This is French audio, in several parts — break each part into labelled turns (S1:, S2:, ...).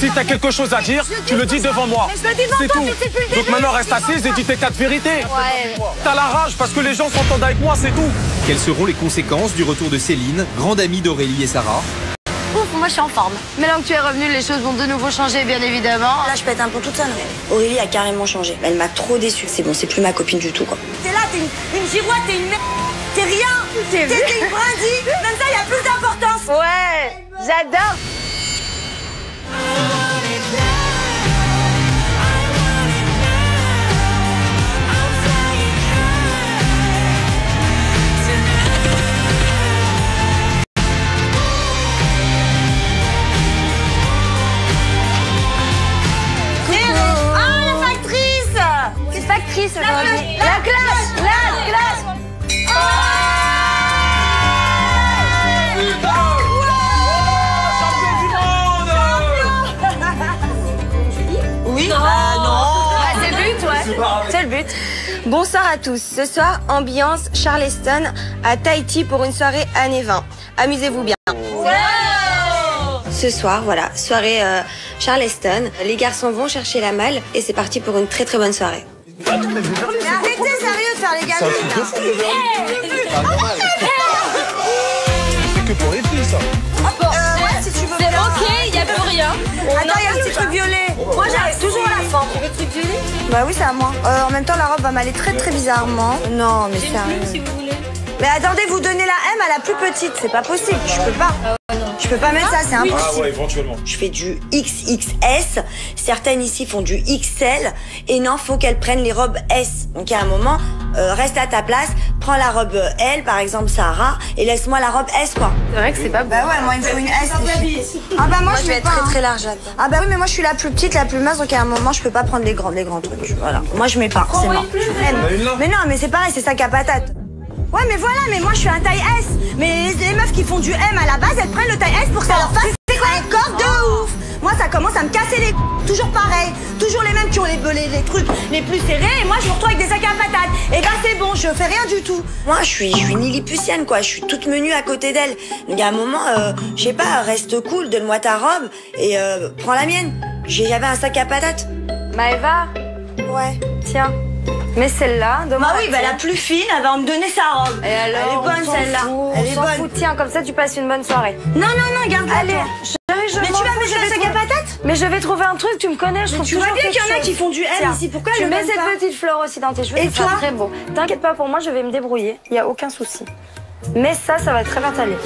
S1: Si t'as quelque chose à dire, tu le dis devant moi. C'est tout. Donc maintenant reste assise et dis tes 4 vérités.
S2: Ouais.
S1: T'as la rage parce que les gens s'entendent avec moi, c'est tout.
S3: Quelles seront les conséquences du retour de Céline, grande amie d'Aurélie et Sarah?
S2: Ouf, moi je suis en forme. Maintenant que tu es revenu, les choses vont de nouveau changer, bien évidemment.
S4: Là, je pète un peu toute seule. Aurélie a carrément changé. Elle m'a trop déçue. C'est bon, c'est plus ma copine du tout, quoi. T'es là, t'es une girouette, t'es une merde. T'es rien. T'es une brindille. Même ça, il y a plus d'importance.
S2: Ouais, j'adore. Factrice aujourd'hui. La classe.
S4: Oui.
S2: Non. C'est le but, ouais. C'est le but.
S5: Bonsoir à tous. Ce soir, ambiance Charleston à Tahiti pour une soirée années 20. Amusez-vous bien. Ce soir, voilà, soirée Charleston. Les garçons vont chercher la malle et c'est parti pour une très très bonne soirée.
S4: Mais arrêtez sérieux de faire les gamins.
S1: C'est que pour les filles, ça.
S4: Ouais, si tu veux.
S2: C'est ok, il n'y a plus rien.
S4: Attends, il y a un petit truc violet. Moi, j'arrive toujours à la fin.
S2: Tu veux le truc violet?
S4: Bah oui, c'est à moi. En même temps, la robe va m'aller très très bizarrement. Non, mais sérieux.
S2: Si vous voulez.
S4: Mais attendez, vous donnez la M à la plus petite. C'est pas possible. Je peux pas. Je peux pas mettre ça, c'est impossible.
S1: Ah ouais, éventuellement.
S4: Je fais du XXS. Certaines ici font du XL. Et non, faut qu'elles prennent les robes S. Donc à un moment, reste à ta place, prends la robe L, par exemple Sarah, et laisse-moi la robe S, quoi.
S2: C'est vrai que c'est pas bon.
S4: Bah ouais, moi il me faut une S. Ah bah moi je
S5: vais
S4: vais
S5: être
S4: pas.
S5: très très large là-dedans.
S4: Ah bah oui, mais moi je suis la plus petite, la plus mince, donc à un moment je peux pas prendre les grands trucs. Voilà. Moi je mets pas, c'est mort. Mais non, mais c'est pareil, c'est sac à patate. Ouais, mais voilà, mais moi je suis un taille S. Mais les meufs qui font du M à la base, elles prennent le taille S pour que ça leur fasse un corps de ouf. Moi ça commence à me casser les toujours pareil. Toujours les mêmes qui ont les trucs les plus serrés. Et moi je me retrouve avec des sacs à patates. Et ben c'est bon, je fais rien du tout. Moi je suis une Lilliputienne, quoi. Je suis toute menue à côté d'elle. Donc à un moment, je sais pas, reste cool, donne-moi ta robe et prends la mienne. J'avais un sac à patates.
S5: Maëva,
S4: Ouais.
S5: tiens, mets celle-là.
S4: Bah oui, bah la plus fine, elle va me donner sa robe.
S5: Et alors,
S4: elle est bonne celle-là. Elle est
S5: on s'en
S4: bonne.
S5: fout. Tiens, comme ça tu passes une bonne soirée.
S4: Non, garde-la.
S5: Allez,
S4: toi.
S5: je
S4: Mais tu
S5: m'en
S4: vas
S5: fous,
S4: mettre
S5: je
S4: le
S5: vais
S4: sac à
S5: trouver-
S4: patates?
S5: Mais je vais trouver un truc, tu me connais, je trouve
S4: Tu vois
S5: toujours
S4: bien qu'il y en a
S5: quelque
S4: qui
S5: chose.
S4: font du M
S5: Tiens,
S4: ici, pourquoi
S5: tu
S4: elles le
S5: mets
S4: donnent pas?
S5: cette petite fleur aussi dans tes cheveux,
S4: Et
S5: ça sera
S4: toi
S5: très beau. T'inquiète pas pour moi, je vais me débrouiller, il y a aucun souci. Mais ça va très bien t'aller.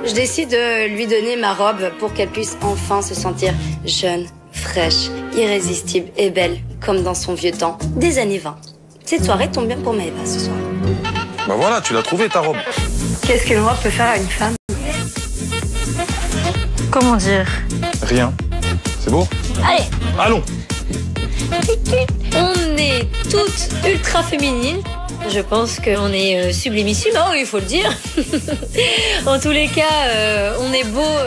S2: Je décide de lui donner ma robe pour qu'elle puisse enfin se sentir jeune, fraîche, irrésistible et belle, comme dans son vieux temps, des années 20. Cette soirée tombe bien pour Maëva ce soir.
S1: Bah voilà, tu l'as trouvé ta robe.
S5: Qu'est-ce qu'une robe peut faire à une femme? Comment dire?
S1: Rien. C'est beau?
S2: Allez,
S1: Allons.
S2: on est toutes ultra féminines. Je pense qu'on est sublimissime, oh, il faut le dire. En tous les cas, on est beaux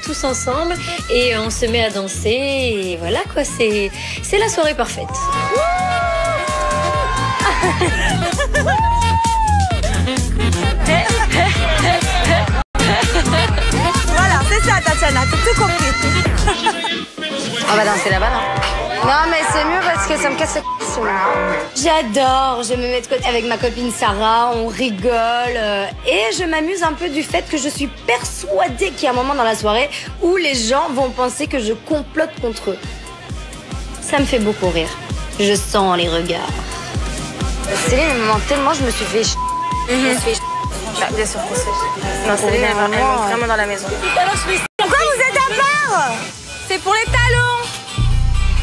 S2: tous ensemble et on se met à danser. Et voilà quoi, c'est la soirée parfaite.
S4: Voilà, c'est ça, Tatiana, t'as tout compris.
S2: On va danser là-bas, non?
S5: Non mais c'est mieux parce que ça me casse les
S2: J'adore, je me mets de côté avec ma copine Sarah, on rigole et je m'amuse un peu du fait que je suis persuadée qu'il y a un moment dans la soirée où les gens vont penser que je complote contre eux. Ça me fait beaucoup rire. Je sens les regards.
S5: Céline, il me manque tellement, je me suis fait Je me suis fait Bah, bien sûr que c'est. Non, Céline, elle manque vraiment dans la maison.
S4: Pourquoi vous êtes à part?
S5: C'est pour les talons.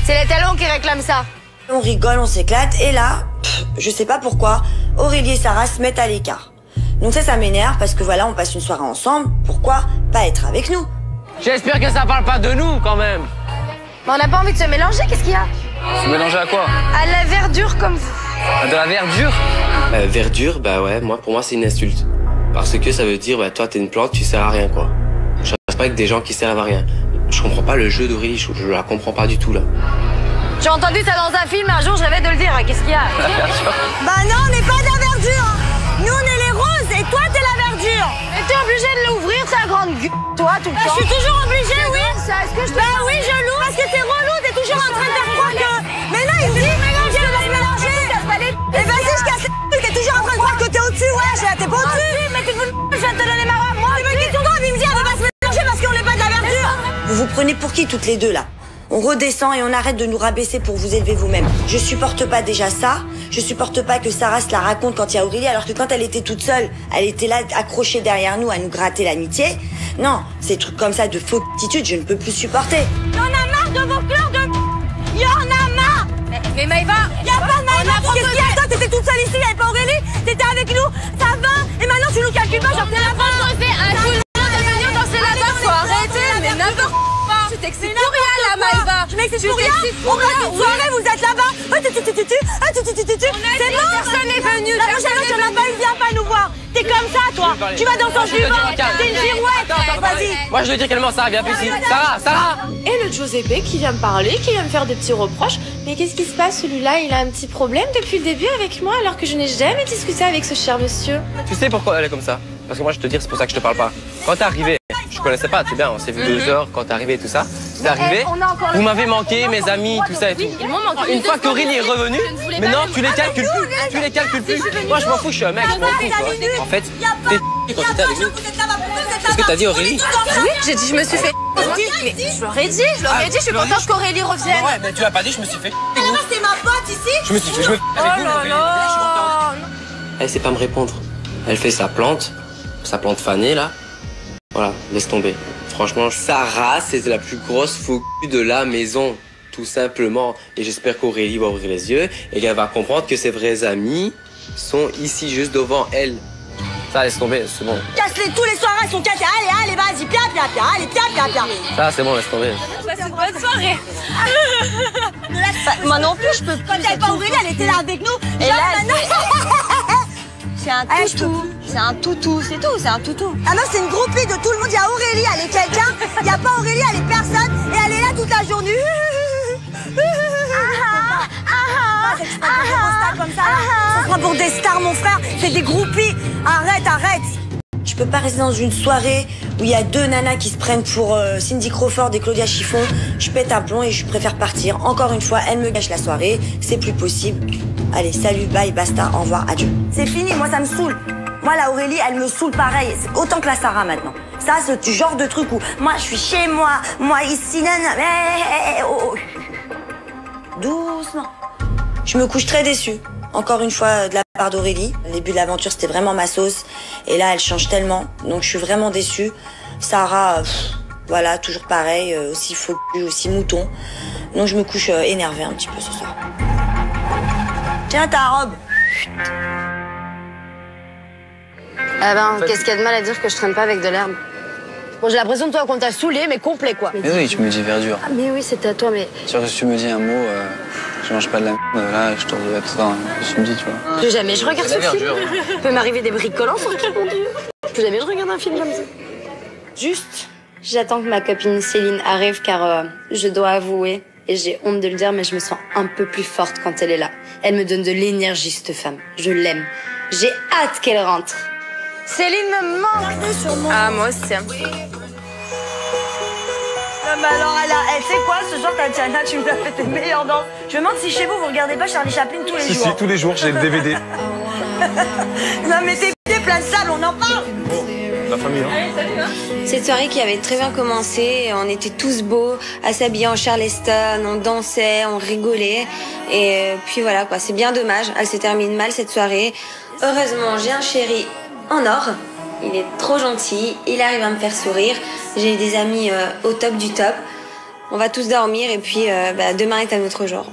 S5: C'est les talons qui réclament ça.
S4: On rigole, on s'éclate, et là, je sais pas pourquoi, Aurélie et Sarah se mettent à l'écart. Donc ça m'énerve parce que voilà, on passe une soirée ensemble, pourquoi pas être avec nous?
S6: J'espère que ça parle pas de nous quand même.
S5: Mais on n'a pas envie de se mélanger, qu'est-ce qu'il y a?
S6: Se mélanger à quoi?
S5: À la verdure comme vous.
S6: De la verdure?
S7: Verdure, bah ouais, pour moi c'est une insulte. Parce que ça veut dire, bah toi t'es une plante, tu sers à rien quoi. Je reste pas avec des gens qui servent à rien. Je comprends pas le jeu d'Aurélie, je la comprends pas du tout là.
S5: J'ai entendu ça dans un film, un jour je rêvais de le dire, qu'est-ce qu'il y a?
S4: Bah non, on n'est pas de la verdure. Nous on est les roses et toi t'es la verdure.
S5: Mais t'es obligé de l'ouvrir, ta grande gueule, toi, tout le temps.
S4: Je suis toujours obligée, oui.
S5: Ça, est-ce que je te
S4: Bah oui, je l'ouvre parce que t'es prenez pour qui toutes les deux là? On redescend et on arrête de nous rabaisser pour vous élever vous-même. Je supporte pas déjà ça. Je supporte pas que Sarah se la raconte quand il y a Aurélie, alors que quand elle était toute seule, elle était là accrochée derrière nous à nous gratter l'amitié. Non, ces trucs comme ça de faux attitudes, je ne peux plus supporter.
S8: Y'en a marre de vos pleurs de... Y'en a marre.
S5: Mais Maïva,
S8: Y'a pas de Maïva. Qu'est-ce qu'il y a? Toi, t'étais toute seule ici, y'avait pas Aurélie. T'étais avec nous, ça va. Et maintenant, tu nous calcules pas, genre t'es là-bas.
S5: proposé à tout le monde de venir danser là-bas, faut arrêter, mais n'importe quoi. Tu t'excites pour rien là, Maïva.
S8: Je m'excite pour rien. On passe une soirée, vous êtes là-bas. C'est bon.
S5: Personne n'est venu.
S8: La prochaine fois, tu n'en as pas une, viens pas nous voir. T'es comme ça, toi. Tu vas dans son suivant. T'es une girouette. Vas-y.
S6: Moi je veux dire calmement, Sarah, viens plus ici. Sarah.
S9: Et le Giuseppe qui vient me parler, qui vient me faire des petits reproches. Mais qu'est-ce qui se passe, celui-là? Il a un petit problème depuis le début avec moi, alors que je n'ai jamais discuté avec ce cher monsieur.
S6: Tu sais pourquoi elle est comme ça? Parce que moi je te dis, c'est pour ça que je te parle pas. Quand t'es arrivé, je connaissais pas, c'est bien, on s'est vu 2 heures quand t'es arrivé et tout ça. T'es arrivé, vous m'avez manqué, mes amis, tout ça et tout. Une fois qu'Aurélie est revenue, maintenant tu les calcules plus. Tu les calcules plus. Moi je m'en fous, je suis un mec, je m'en fous. En fait, t'es quand t'étais avec nous. Qu'est-ce que t'as dit, Aurélie?
S5: Oui, j'ai dit, je me suis fait. Mais je leur ai dit, je suis contente qu'Aurélie revienne.
S6: Ouais, mais tu l'as pas dit, je me suis fait.
S8: C'est ma pote ici.
S6: Je me suis fait.
S5: Oh là là.
S7: Elle sait pas me répondre. Elle fait sa plante fanée là. Voilà, laisse tomber. Franchement, Sarah, c'est la plus grosse faux cul de la maison. Tout simplement. Et j'espère qu'Aurélie va ouvrir les yeux et qu'elle va comprendre que ses vrais amis sont ici, juste devant elle. Ça, laisse tomber, c'est bon.
S8: Casse-les, tous les soirs, ils sont cassés. Allez, vas-y, pia. Allez, pia.
S6: Ça, c'est bon, laisse tomber.
S5: Passe une bonne soirée.
S8: Moi non plus, je peux pas. Quand elle pas Aurélie, elle était là avec nous. Et là, c'est un toutou. C'est un toutou, c'est tout, c'est un toutou. Ah non, c'est une groupie de tout le monde. Il y a Aurélie, elle est quelqu'un. Il n'y a pas Aurélie, elle est personne. Et elle est là toute la journée. Comme ça, ça sera pour des stars, mon frère. C'est des groupies. Arrête.
S4: Je peux pas rester dans une soirée où il y a 2 nanas qui se prennent pour Cindy Crawford et Claudia Chiffon. Je pète un plomb et je préfère partir. Encore une fois, elle me gâche la soirée. C'est plus possible. Allez, salut, bye, basta, au revoir, adieu. C'est fini, moi ça me saoule. Moi, la Aurélie, elle me saoule pareil. C'est autant que la Sarah maintenant. Ça, c'est ce genre de truc où moi, je suis chez moi ici, nana. Oh. Doucement. Je me couche très déçue. Encore une fois, de la part d'Aurélie. Le début de l'aventure, c'était vraiment ma sauce. Et là, elle change tellement. Donc, je suis vraiment déçue. Sarah, voilà, toujours pareil. Aussi faux cul, aussi mouton. Donc, je me couche énervée un petit peu ce soir. Tiens, ta robe.
S2: Ah ben, qu'est-ce qu'il y a de mal à dire que je traîne pas avec de l'herbe? Bon, j'ai l'impression de toi qu'on t'a saoulé, mais complet, quoi.
S10: Mais oui, tu me dis verdure.
S2: Ah, mais oui, c'était à toi, mais...
S10: Sûr que si tu me dis un mot, je mange pas de la merde, là, je te reviens tout ça. Tu me dis, tu vois.
S2: Plus jamais je regarde ce film. Il peut m'arriver des bricolants sur qui, mon Dieu. Plus jamais je regarde un film comme ça. Juste, j'attends que ma copine Céline arrive, car je dois avouer, et j'ai honte de le dire, mais je me sens un peu plus forte quand elle est là. Elle me donne de l'énergie, cette femme. Je l'aime. J'ai hâte qu'elle rentre. Céline me manque.
S5: Ah, moi aussi.
S8: Non, mais alors, elle sait quoi, ce soir, Tatiana, tu nous as fait tes meilleures danses. Je me demande si chez vous, vous regardez pas Charlie Chaplin tous les jours.
S1: Si, tous les jours, j'ai le DVD.
S8: Non, mais t'es plein de salles, on en parle.
S1: La famille, hein.
S5: Allez, salut, hein.
S2: Cette soirée qui avait très bien commencé, on était tous beaux, à s'habiller en Charleston, on dansait, on rigolait. Et puis voilà, quoi, c'est bien dommage, elle se termine mal cette soirée. Heureusement, j'ai un chéri en or. Il est trop gentil, il arrive à me faire sourire. J'ai des amis au top du top. On va tous dormir et puis demain est un autre jour.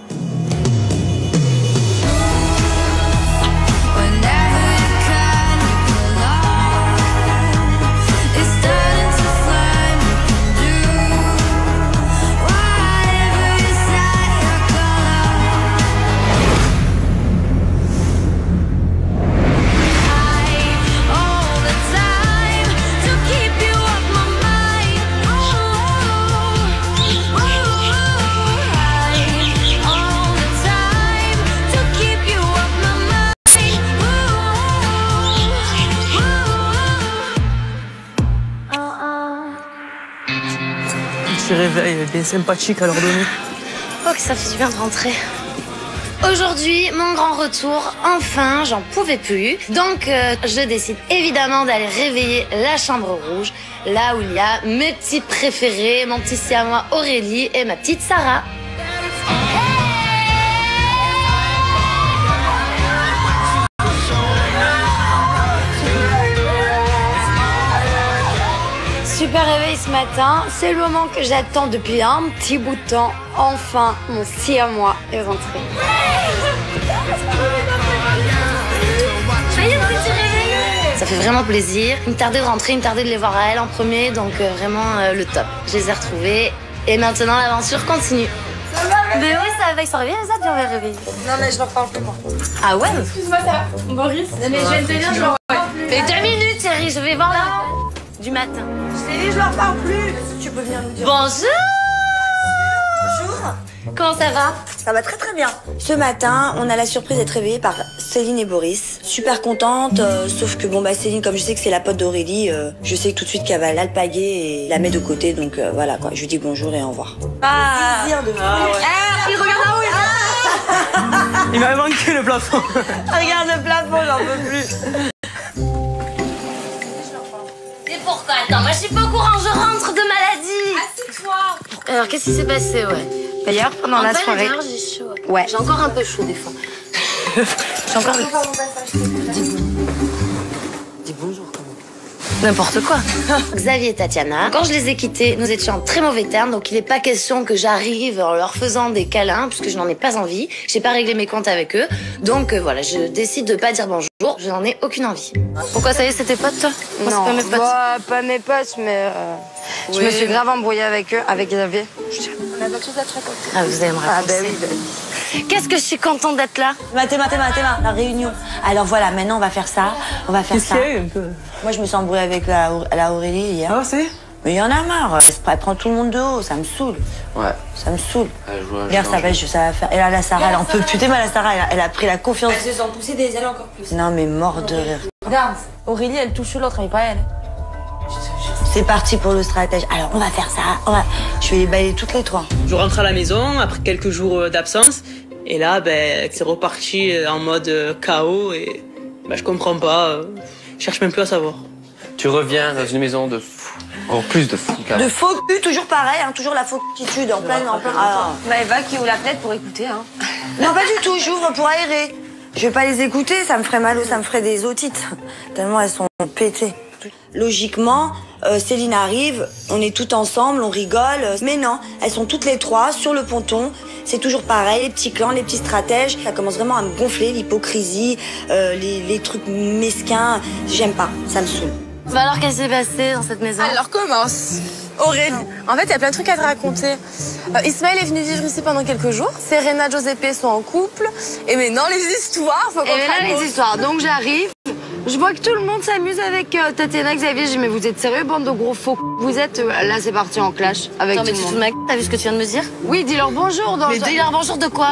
S11: Petit réveil bien sympathique à leur donner.
S9: Oh, que ça fait du bien de rentrer.
S2: Aujourd'hui, mon grand retour, enfin, j'en pouvais plus. Donc, je décide évidemment d'aller réveiller la chambre rouge, là où il y a mes petits préférés, mon petit siamois Aurélie et ma petite Sarah. Super réveil ce matin, c'est le moment que j'attends depuis un petit bout de temps. Enfin, mon siamois est rentré. Ça fait vraiment plaisir. Il me tardait de rentrer, il me tardait de les voir à elle en premier, donc vraiment le top. Je les ai retrouvés et maintenant l'aventure continue. Mais oui, ça va, ils sont réveillés, ça, tu vas réveiller.
S8: Non, mais je leur parle plus, moi.
S2: Ah ouais?
S9: Excuse-moi, ça va. Boris, mais je viens de te dire, je leur parle plus.
S2: Mais 2 minutes, chérie, je vais voir là. Du matin.
S8: Je t'ai dit, je leur parle plus. Tu peux venir nous dire.
S2: Bonjour.
S8: Bonjour.
S2: Comment ça va?
S4: Ça va très très bien. Ce matin, on a la surprise d'être réveillés par Céline et Boris. Super contente, sauf que bon bah Céline, comme je sais que c'est la pote d'Aurélie, je sais tout de suite qu'elle va l'alpaguer et la mettre de côté, donc voilà quoi. Je lui dis bonjour et au revoir.
S8: Ah, plaisir de vous.
S4: Il regarde là où
S6: Il m'avait manqué le plafond.
S4: Regarde le plafond, j'en peux plus.
S2: Et pourquoi? Attends, moi je suis pas au courant, je rentre de maladie.
S9: Assieds-toi.
S2: Alors qu'est-ce qui s'est passé, ouais?
S4: D'ailleurs, pendant la soirée.
S2: J'ai chaud.
S4: Ouais.
S2: J'ai encore un peu chaud des fois. J'ai encore Dis bonjour quand même. N'importe quoi. Xavier et Tatiana, quand je les ai quittés, nous étions en très mauvais termes, donc il n'est pas question que j'arrive en leur faisant des câlins, puisque je n'en ai pas envie. J'ai pas réglé mes comptes avec eux, donc voilà, je décide de pas dire bonjour. Je n'en ai aucune envie. Pourquoi ça y est, c'est tes potes, toi? Moi,
S4: Non,
S2: c'est pas mes potes.
S4: bah, pas mes potes, mais je me suis grave embrouillée avec eux, avec Xavier.
S8: On a d'autres choses à te raconter.
S2: Ah, vous allez me raconter.
S4: Ah bah oui.
S2: Qu'est-ce que je suis contente d'être là.
S4: Théma, la réunion. Alors voilà, maintenant on va faire ça, on va faire ça.
S6: un peu.
S4: Moi je me suis embrouillée avec la Aurélie hier.
S6: Ah, c'est?
S4: Mais il y en a marre, elle prend tout le monde de haut, ça me saoule.
S7: Ouais.
S4: Ça me saoule.
S7: Elle joue à
S4: Regarde, ça va faire. Et là, la Sarah, elle en peut plus. La Sarah, elle a pris la confiance.
S8: Elles se sont poussées des ailes encore plus.
S4: Non, mais mort de rire.
S8: Regarde, Aurélie, elle touche l'autre, mais pas elle.
S4: C'est parti pour le stratège. Alors, on va faire ça. Je vais les balayer toutes les trois.
S11: Je rentre à la maison après quelques jours d'absence. Et là, c'est reparti en mode chaos. Et je comprends pas. Je cherche même plus à savoir.
S6: Tu reviens dans une maison de fous. Encore plus de fous,
S4: De faux cul, toujours pareil, hein, toujours la faux attitude en plein.
S8: Bah, Eva qui ouvre la fenêtre pour écouter, hein.
S4: Non, pas du tout, j'ouvre pour aérer. Je vais pas les écouter, ça me ferait mal, ça me ferait des otites. Tellement elles sont pétées. Logiquement, Céline arrive, on est toutes ensemble, on rigole. Mais non, elles sont toutes les trois sur le ponton. C'est toujours pareil, les petits clans, les petits stratèges. Ça commence vraiment à me gonfler, l'hypocrisie, les trucs mesquins. J'aime pas, ça me saoule.
S2: Bah alors, qu'est-ce qui s'est passé dans cette maison?
S9: Alors commence. Aurélie. En fait, il y a plein de trucs à te raconter. Ismaël est venu vivre ici pendant quelques jours. Serena et Giuseppe sont en couple. Et maintenant, les histoires, faut qu'on
S2: Et là, les histoires. Donc, j'arrive. Je vois que tout le monde s'amuse avec Tatiana, Xavier. Je dis, mais vous êtes sérieux, bande de gros faux? Vous êtes. Là, c'est parti en clash avec tout le monde. T'as vu ce que tu viens de me dire? Oui, dis-leur bonjour. Mais dis-leur bonjour de quoi?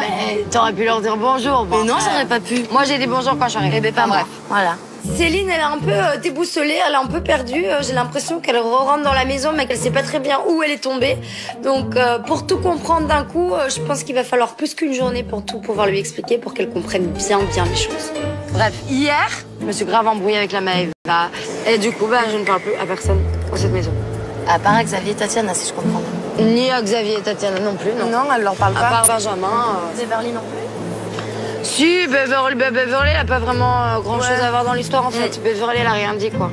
S2: T'aurais pu leur dire bonjour. Mais non, j'aurais pas pu. Moi, j'ai dit bonjour quand j'arrive. Eh ben, pas bref. Voilà. Céline, elle est un peu déboussolée, elle est un peu perdue. J'ai l'impression qu'elle rentre dans la maison, mais qu'elle sait pas très bien où elle est tombée. Donc, pour tout comprendre d'un coup, je pense qu'il va falloir plus qu'une journée pour tout pouvoir lui expliquer, pour qu'elle comprenne bien les choses. Bref, hier, je me suis grave embrouillée avec la Maëva. Et du coup, je ne parle plus à personne dans cette maison. À part à Xavier et Tatiana, si je comprends bien. Ni à Xavier et Tatiana non plus, non.
S9: Non, elle leur parle pas.
S2: À part Benjamin. Beverly non plus. Si, Beverly, elle a pas vraiment grand-chose à voir dans l'histoire, en fait. Beverly, elle a rien dit, quoi.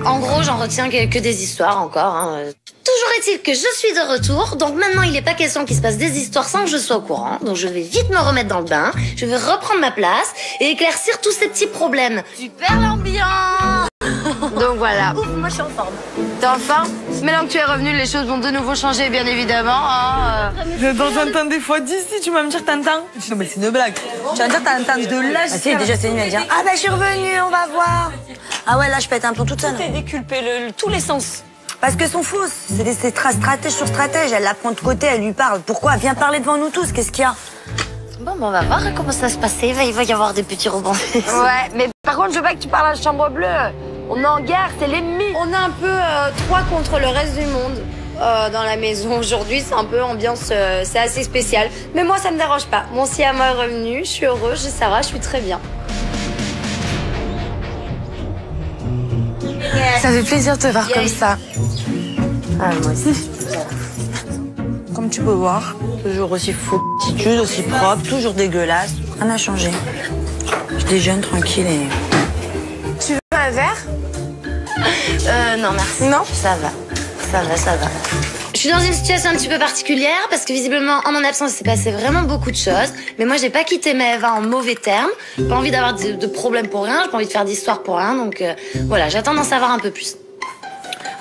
S2: En gros, j'en retiens que des histoires, encore. Hein. Toujours est-il que je suis de retour, donc maintenant, il n'est pas question qu'il se passe des histoires sans que je sois au courant. Donc, je vais vite me remettre dans le bain, je vais reprendre ma place et éclaircir tous ces petits problèmes. Super l'ambiance. Donc, voilà. Ouf, moi, je suis en forme. T'es en forme? Maintenant que tu es revenu, les choses vont de nouveau changer, bien évidemment. Hein.
S11: J'entends des fois d'ici, tu vas me dire t'entends? Non, mais c'est une blague. Tu vas me dire t'entends de là.
S4: Ah si, déjà Céline va dire, ah bah je suis revenue, on va voir. Ah ouais, là je pète un plomb toute seule.
S11: T'es déculpé, tous les sens.
S4: Parce que sont fausses, c'est stratège sur stratège, elle la prend de côté, elle lui parle. Pourquoi? Viens parler devant nous tous, qu'est-ce qu'il y a?
S2: Bon, on va voir comment ça va se passer, il va y avoir des petits rebondissements.
S4: Ouais, mais par contre je veux pas que tu parles à la chambre bleue. On est en guerre, c'est l'ennemi.
S2: On est un peu 3 contre le reste du monde. dans la maison aujourd'hui. C'est un peu ambiance, c'est assez spécial. Mais moi, ça me dérange pas. Mon Siamois est revenu, je suis heureuse, j'ai Sarah, je suis très bien.
S9: Ça fait plaisir de te voir comme ça.
S4: Ah, moi aussi. Comme tu peux voir, toujours aussi faux attitude, aussi propre, toujours dégueulasse. Rien n'a changé. Je déjeune tranquille et...
S9: Tu veux un verre?
S4: Non, merci.
S9: Non?
S4: Ça va. Ça va, ça va.
S2: Je suis dans une situation un petit peu particulière parce que visiblement, en mon absence, il s'est passé vraiment beaucoup de choses. Mais moi, j'ai pas quitté Maëva en mauvais termes. J'ai pas envie d'avoir de problèmes pour rien, j'ai pas envie de faire d'histoire pour rien. Donc voilà, j'attends d'en savoir un peu plus.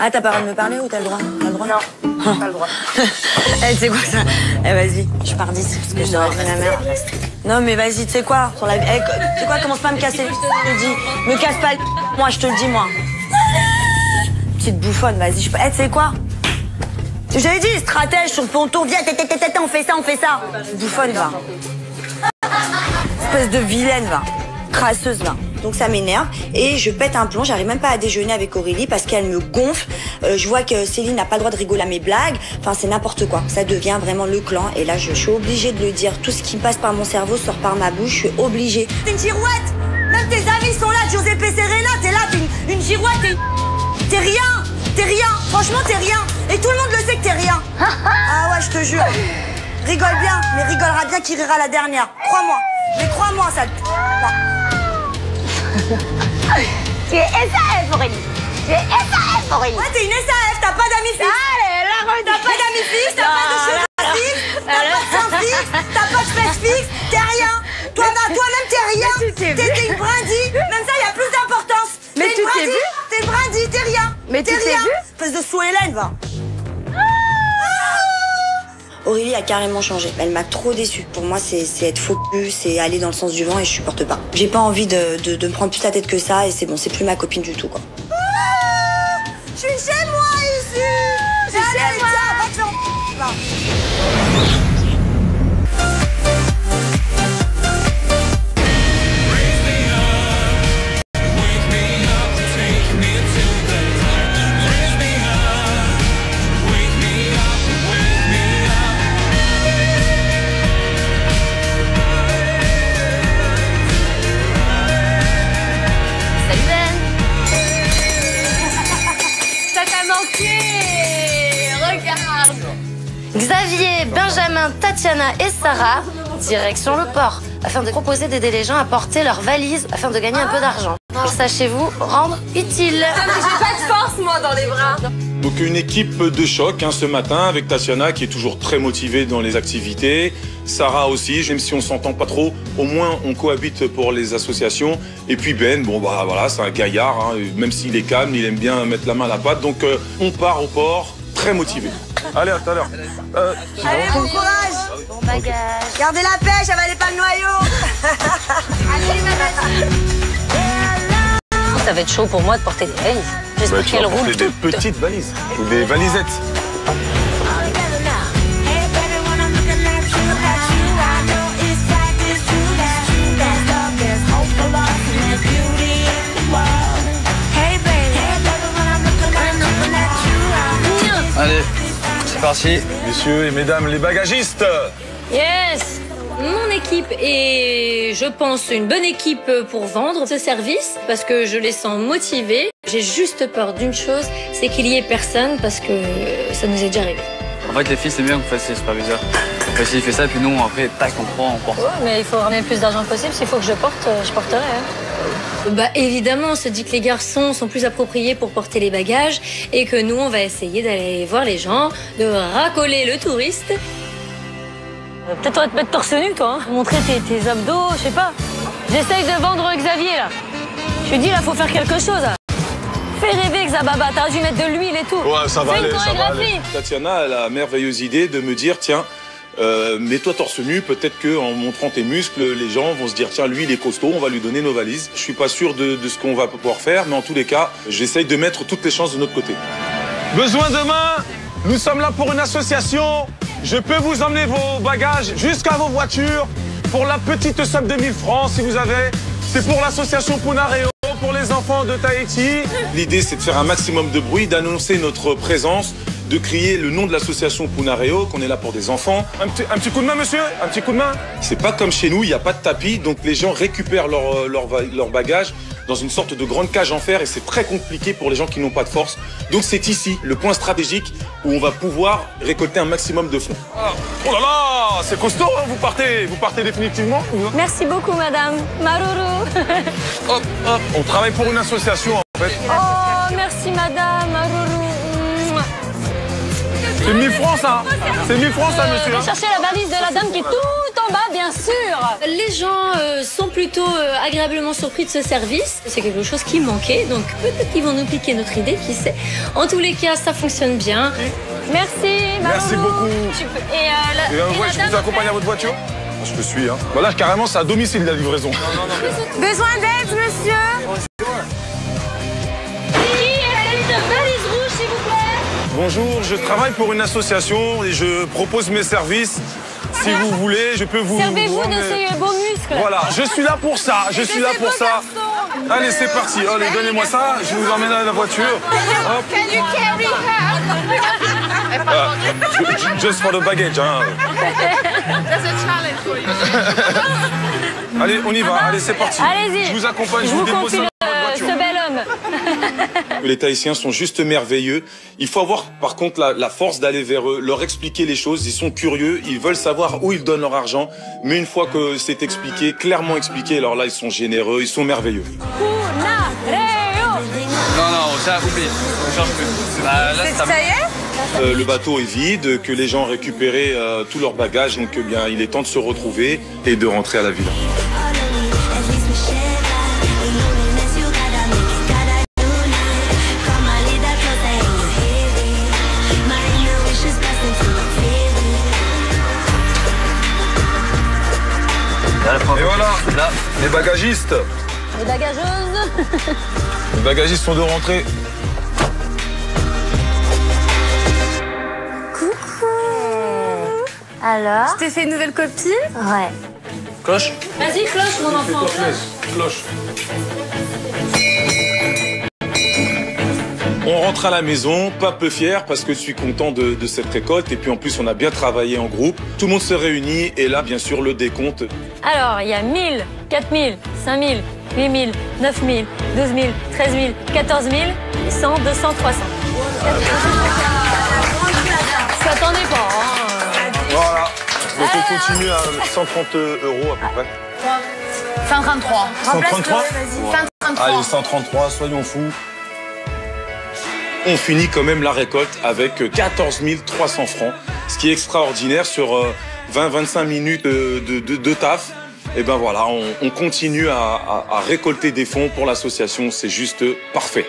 S4: Ah, t'as pas le droit de me parler ou t'as le droit? T'as le droit?
S2: Non, pas le droit.
S4: Eh, tu sais quoi ça? Eh, vas-y, je pars d'ici parce que je dois rester. La mère. Non, mais vas-y, tu sais quoi? Sur la... tu sais quoi? Commence pas à me casser le... Je te dis. Me casse pas le... Moi, je te le dis, moi. Petite bouffonne, vas-y. Je... Eh, tu sais quoi? J'avais dit, stratège sur le ponton. Viens, on fait ça, on fait ça. Bouffonne, va. Espèce de vilaine, va. Crasseuse, va. Donc ça m'énerve et je pète un plomb, j'arrive même pas à déjeuner avec Aurélie parce qu'elle me gonfle. Je vois que Céline n'a pas le droit de rigoler à mes blagues. Enfin, c'est n'importe quoi. Ça devient vraiment le clan et là, je suis obligée de le dire. Tout ce qui passe par mon cerveau sort par ma bouche, je suis obligée. T'es une girouette. Même tes amis sont là, Giuseppe Serena, t'es là, t'es une girouette, t'es rien. T'es rien, franchement, t'es rien. Et tout le monde le sait que t'es rien. Ah ouais, je te jure. Rigole bien, mais rigolera bien qui rira la dernière. Crois-moi. Mais crois-moi, ça...
S8: Tu es SAF, Aurélie. Tu es SAF, Aurélie.
S4: Ouais, t'es une SAF, t'as pas d'amis fixes.
S8: Allez, là,
S4: t'as pas d'amis fixes, t'as pas de cheveux fixes, t'as pas de seins fixes, t'as pas de fesses fixes, t'es rien. Toi-même, t'es rien. T'es une brindille. Même ça, il y a plus d'importance.
S8: Mais tu t'es vu?
S4: T'es une brindille, t'es rien.
S8: Mais tu t'es vu?
S4: Espèce de sous-Hélène, va. Aurélie a carrément changé. Elle m'a trop déçue. Pour moi, c'est être focus, c'est aller dans le sens du vent et je supporte pas. J'ai pas envie de me prendre plus la tête que ça et c'est bon, c'est plus ma copine du tout, quoi. Je suis chez moi ici. Je suis chez moi. Va te faire...
S2: Xavier, Benjamin, Tatiana et Sarah, direction le port, afin de proposer d'aider les gens à porter leurs valises afin de gagner un peu d'argent. Sachez-vous rendre utile.
S9: J'ai pas de force, moi, dans les bras.
S1: Donc une équipe de choc ce matin avec Tatiana qui est toujours très motivée dans les activités. Sarah aussi, même si on s'entend pas trop, au moins on cohabite pour les associations. Et puis Ben, bon bah voilà, c'est un gaillard, même s'il est calme, il aime bien mettre la main à la pâte. Donc on part au port, très motivé. Allez, à tout à l'heure.
S4: Allez, bon courage.
S2: Bon bagage.
S4: Gardez la pêche, avalez pas le noyau.
S2: Allez, ma
S12: Ça va être chaud pour moi de porter des valises. J'espère qu'elles roulent
S1: des petites valises ou des valisettes.
S10: Allez, c'est parti.
S1: Messieurs et mesdames les bagagistes.
S12: Yes! Mon équipe est, je pense, une bonne équipe pour vendre ce service parce que je les sens motivés. J'ai juste peur d'une chose, c'est qu'il y ait personne parce que ça nous est déjà arrivé.
S10: En fait, les filles, c'est bien que vous fassiez superviseur. Parce qu'il fait ça, puis nous, après, tac, on prend, on porte.
S12: Ouais, mais il faut ramener le plus d'argent possible. S'il faut que je porte, je porterai. Hein. Bah, évidemment, on se dit que les garçons sont plus appropriés pour porter les bagages et que nous, on va essayer d'aller voir les gens, de racoler le touriste. Peut-être on va te mettre torse nu, toi. Hein. Montrer tes abdos, je sais pas. J'essaye de vendre Xavier, là. Je lui dis, là, faut faire quelque chose. Là. Fais rêver, Xababa. T'as dû mettre de l'huile et tout.
S1: Ouais, ça va aller,
S12: ça va aller.
S1: Tatiana a la merveilleuse idée de me dire, tiens, mets-toi torse nu. Peut-être qu'en montrant tes muscles, les gens vont se dire, tiens, lui, il est costaud, on va lui donner nos valises. Je suis pas sûr de ce qu'on va pouvoir faire, mais en tous les cas, j'essaye de mettre toutes les chances de notre côté. Besoin de main. Nous sommes là pour une association. Je peux vous emmener vos bagages jusqu'à vos voitures pour la petite somme de 1000 francs si vous avez. C'est pour l'association Punareo, pour les enfants de Tahiti. L'idée, c'est de faire un maximum de bruit, d'annoncer notre présence de crier le nom de l'association Punareo, qu'on est là pour des enfants. Un petit coup de main, monsieur? Un petit coup de main? C'est pas comme chez nous, il n'y a pas de tapis, donc les gens récupèrent leur bagage dans une sorte de grande cage en fer et c'est très compliqué pour les gens qui n'ont pas de force. Donc c'est ici, le point stratégique où on va pouvoir récolter un maximum de fonds. Oh là là, c'est costaud, hein, vous partez définitivement?
S12: Merci beaucoup, madame. Maruru.
S1: Hop, hop, on travaille pour une association en fait.
S12: Oh, merci, madame. Maruru.
S1: C'est 1000 francs ça. C'est 1000 francs ça, monsieur.
S12: Je vais chercher la valise de la dame qui est tout en bas, bien sûr. Les gens sont plutôt agréablement surpris de ce service. C'est quelque chose qui manquait, donc peut-être qu'ils vont nous piquer notre idée, qui sait. En tous les cas, ça fonctionne bien. Merci.
S1: Merci beaucoup.
S12: Et
S1: je vous accompagne à votre voiture? Je te suis. Hein. Bah là, carrément, c'est à domicile la livraison.
S9: Besoin d'aide, monsieur?
S12: Qui est cette valise rouge, s'il vous plaît?
S1: Bonjour, je travaille pour une association et je propose mes services. Si vous voulez, je peux vous...
S12: Servez-vous de ces beaux muscles.
S1: Voilà, je suis là pour ça, je suis là pour ça. Allez, c'est parti. Allez, donnez-moi ça, je vous emmène à la voiture. Hop.
S9: Can you carry her?
S1: Just for the baggage, hein.
S9: That's a challenge for you.
S1: Allez, on y va, allez, c'est parti.
S12: Allez-y.
S1: Je vous accompagne, je vous dépose dans votre voiture.
S12: Ce bel homme.
S1: Les Tahitiens sont juste merveilleux. Il faut avoir par contre la force d'aller vers eux, leur expliquer les choses. Ils sont curieux, ils veulent savoir où ils donnent leur argent. Mais une fois que c'est expliqué, clairement expliqué, alors là ils sont généreux, ils sont merveilleux.
S10: Non, ça oublie. On change plus.
S9: Ça y est?
S1: Le bateau est vide, que les gens ont récupéré tous leurs bagages, donc bien il est temps de se retrouver et de rentrer à la villa. Et voilà, là, les bagagistes.
S12: Les bagageuses.
S1: Les bagagistes sont de rentrée.
S12: Coucou. Alors?
S9: Tu t'es fait une nouvelle copine?
S12: Ouais.
S1: Cloche.
S12: Vas-y, cloche, mon enfant.
S1: Cloche. On rentre à la maison, pas peu fier parce que je suis content de cette récolte. Et puis en plus, on a bien travaillé en groupe. Tout le monde se réunit et là, bien sûr, le décompte.
S12: Alors, il y a 1000, 4000, 5000, 8000, 9000, 12 000, 13 000, 14 000, 100, 200, 300. Ça t'attendait pas, hein?
S1: Voilà. Donc on continue à 130 € à peu près.
S9: 133.
S1: 133?
S9: 133.
S1: Allez, 133, soyons fous. On finit quand même la récolte avec 14 300 francs, ce qui est extraordinaire sur 20-25 minutes de taf. Et ben voilà, on continue à récolter des fonds pour l'association, c'est juste parfait.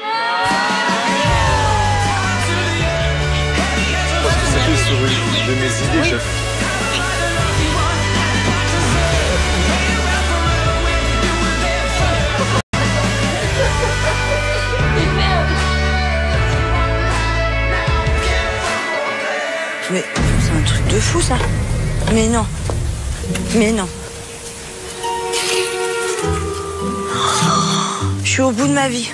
S1: Parce que c'était sur une de mes idées, chef.
S4: Mais c'est un truc de fou ça. Mais non. Mais non. Je suis au bout de ma vie.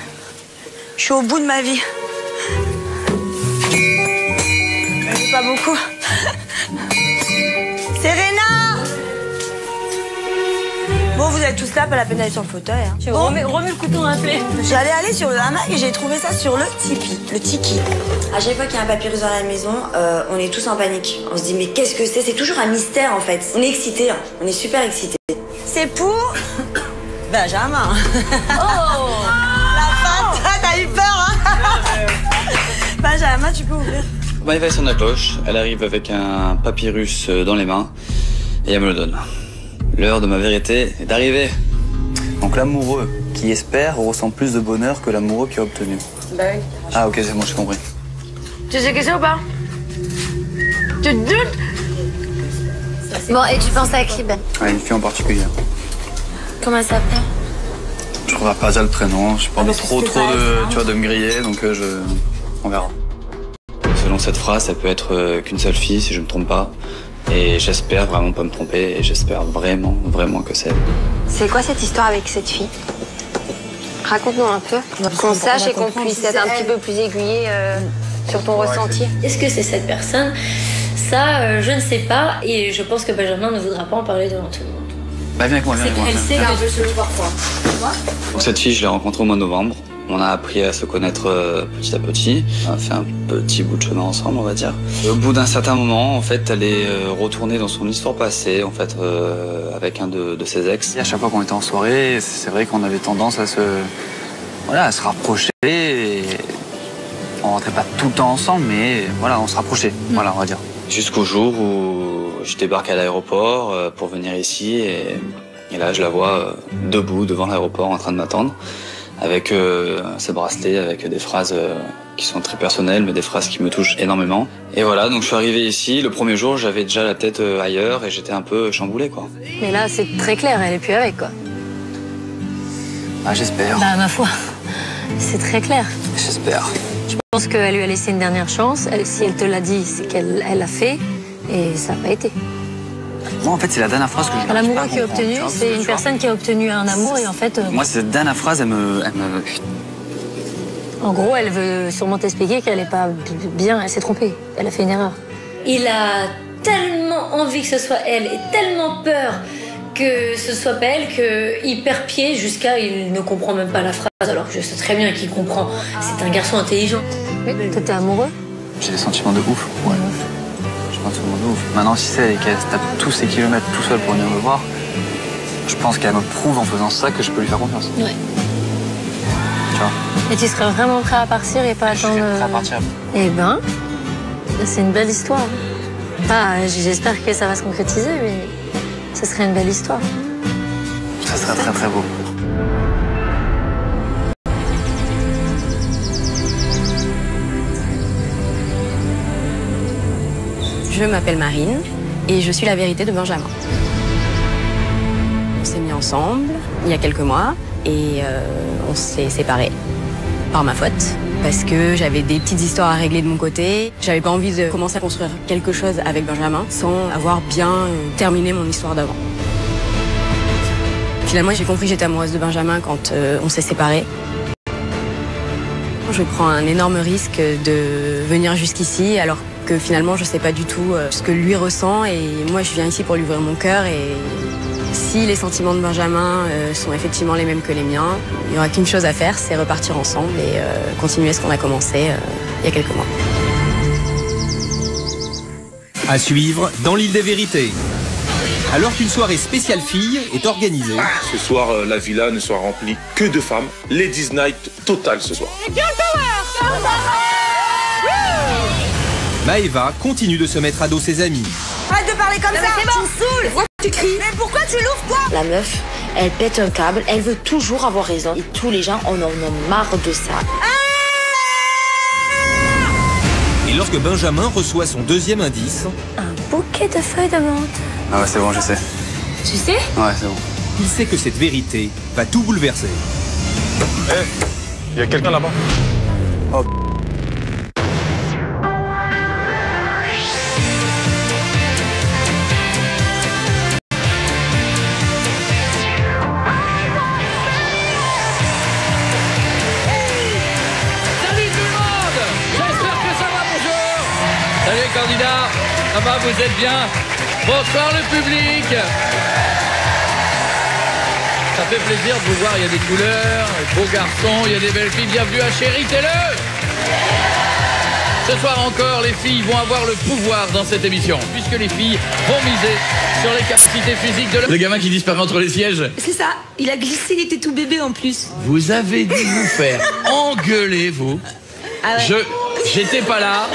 S4: Je suis au bout de ma vie. C'est pas beaucoup. Serena! Bon, vous êtes tous là, pas la peine d'aller sur le fauteuil. Hein.
S12: Bon, remets le couteau dans la plaie.
S4: J'allais aller sur le hamac et j'ai trouvé ça sur le Tipeee, le Tiki. À chaque fois qu'il y a un papyrus dans la maison, on est tous en panique. On se dit mais qu'est-ce que c'est? C'est toujours un mystère en fait. On est excités, hein. On est super excités. C'est pour Benjamin.
S12: Oh!
S4: La patate, t'as eu peur, hein? Benjamin, tu peux ouvrir.
S10: Maëva sonne la cloche, elle arrive avec un papyrus dans les mains et elle me le donne. L'heure de ma vérité est d'arriver. Donc l'amoureux qui espère ressent plus de bonheur que l'amoureux qui a obtenu.
S9: Bah oui.
S10: Ah ok, c'est bon, j'ai compris.
S9: Tu sais que c'est ou pas? Tu te doutes?
S5: Bon, et tu penses à qui, Ben?
S10: Ouais, une fille en particulier.
S5: Comment ça s'appelle?
S10: Je trouve pas ça le prénom, j'ai pas envie trop de me griller, donc on verra. Selon cette phrase, ça peut être qu'une seule fille, si je me trompe pas. Et j'espère vraiment pas me tromper, et j'espère vraiment que c'est elle.
S5: C'est quoi cette histoire avec cette fille? Raconte-nous un peu. Qu'on sache et qu'on puisse être un petit peu plus aiguillé sur ton ressenti.
S12: Est-ce que c'est cette personne? Ça, je ne sais pas. Et je pense que Benjamin ne voudra pas en parler devant tout le monde.
S10: Bah viens avec moi, viens avec moi.
S12: Elle sait que je veux voir quoi.
S10: Donc cette fille, je l'ai rencontrée au mois de novembre. On a appris à se connaître petit à petit. On a fait un petit bout de chemin ensemble, on va dire. Et au bout d'un certain moment, en fait, elle est retournée dans son histoire passée, en fait, avec un de ses ex. Et à chaque fois qu'on était en soirée, c'est vrai qu'on avait tendance à se rapprocher. Et on rentrait pas tout le temps ensemble, mais voilà, on se rapprochait. Voilà, on va dire. Jusqu'au jour où je débarque à l'aéroport pour venir ici et là, je la vois debout devant l'aéroport en train de m'attendre. Avec ce bracelet, avec des phrases qui sont très personnelles, mais des phrases qui me touchent énormément. Et voilà, donc je suis arrivé ici. Le premier jour, j'avais déjà la tête ailleurs et j'étais un peu chamboulé, quoi.
S12: Mais là, c'est très clair, elle est plus avec, quoi.
S10: Ah, j'espère.
S12: Bah, ma foi, c'est très clair.
S10: J'espère.
S12: Je pense qu'elle lui a laissé une dernière chance. Si elle te l'a dit, c'est qu'elle l'a fait. Et ça n'a pas été.
S10: Moi, en fait, c'est la dernière phrase que je
S12: L'amoureux qui a obtenu, c'est une personne qui a obtenu un amour et en fait...
S10: Moi, cette dernière phrase, elle me...
S12: En gros, elle veut sûrement t'expliquer qu'elle n'est pas bien, elle s'est trompée. Elle a fait une erreur. Il a tellement envie que ce soit elle et tellement peur que ce soit pas elle qu'il perd pied jusqu'à il ne comprend même pas la phrase alors que je sais très bien qu'il comprend. C'est un garçon intelligent. Oui, toi, t'es amoureux?
S10: J'ai des sentiments de ouf, ouais. Maintenant, si c'est elle qu'elle se tape tous ces kilomètres tout seul pour venir me voir, je pense qu'elle me prouve en faisant ça que je peux lui faire confiance.
S12: Ouais.
S10: Tu vois?
S12: Et tu serais vraiment prêt à partir et pas attendre...
S10: Je serais prêt à partir.
S12: Eh ben, c'est une belle histoire. J'espère que ça va se concrétiser, mais ça serait une belle histoire.
S10: Ça serait très très beau.
S5: Je m'appelle Marine et je suis la vérité de Benjamin. On s'est mis ensemble il y a quelques mois et on s'est séparés par ma faute parce que j'avais des petites histoires à régler de mon côté. J'avais pas envie de commencer à construire quelque chose avec Benjamin sans avoir bien terminé mon histoire d'avant. Finalement, j'ai compris que j'étais amoureuse de Benjamin quand on s'est séparés. Je prends un énorme risque de venir jusqu'ici alors que finalement je sais pas du tout ce que lui ressent et moi je viens ici pour lui ouvrir mon cœur et si les sentiments de Benjamin sont effectivement les mêmes que les miens, il n'y aura qu'une chose à faire, c'est repartir ensemble et continuer ce qu'on a commencé il y a quelques mois.
S3: À suivre dans l'île des vérités. Alors qu'une soirée spéciale filles est organisée.
S1: Ce soir, la villa ne sera remplie que de femmes. Ladies Night total ce soir.
S3: Maëva continue de se mettre à dos ses amis.
S8: Arrête de parler comme ça, tu me saoules. Pourquoi tu cries? Mais pourquoi tu l'ouvres, toi?
S2: La meuf, elle pète un câble, elle veut toujours avoir raison. Et tous les gens en ont marre de ça.
S3: Et lorsque Benjamin reçoit son deuxième indice...
S12: Un bouquet de feuilles de menthe.
S10: Ah ouais, c'est bon, je sais.
S12: Tu sais?
S10: Ouais, c'est bon.
S3: Il sait que cette vérité va tout bouleverser.
S1: Il y a quelqu'un là-bas.
S10: Oh.
S13: Salut candidats, ça va, vous êtes bien? Bonsoir le public. Ça fait plaisir de vous voir, il y a des couleurs, des beaux garçons, il y a des belles filles, bienvenue à Chéritez-le. Ce soir encore, les filles vont avoir le pouvoir dans cette émission, puisque les filles vont miser sur les capacités physiques de le gamin qui disparaît entre les sièges.
S14: C'est ça, il a glissé, il était tout bébé en plus.
S13: Vous avez dû vous faire engueuler, vous.
S14: Ah ouais.
S13: J'étais pas là.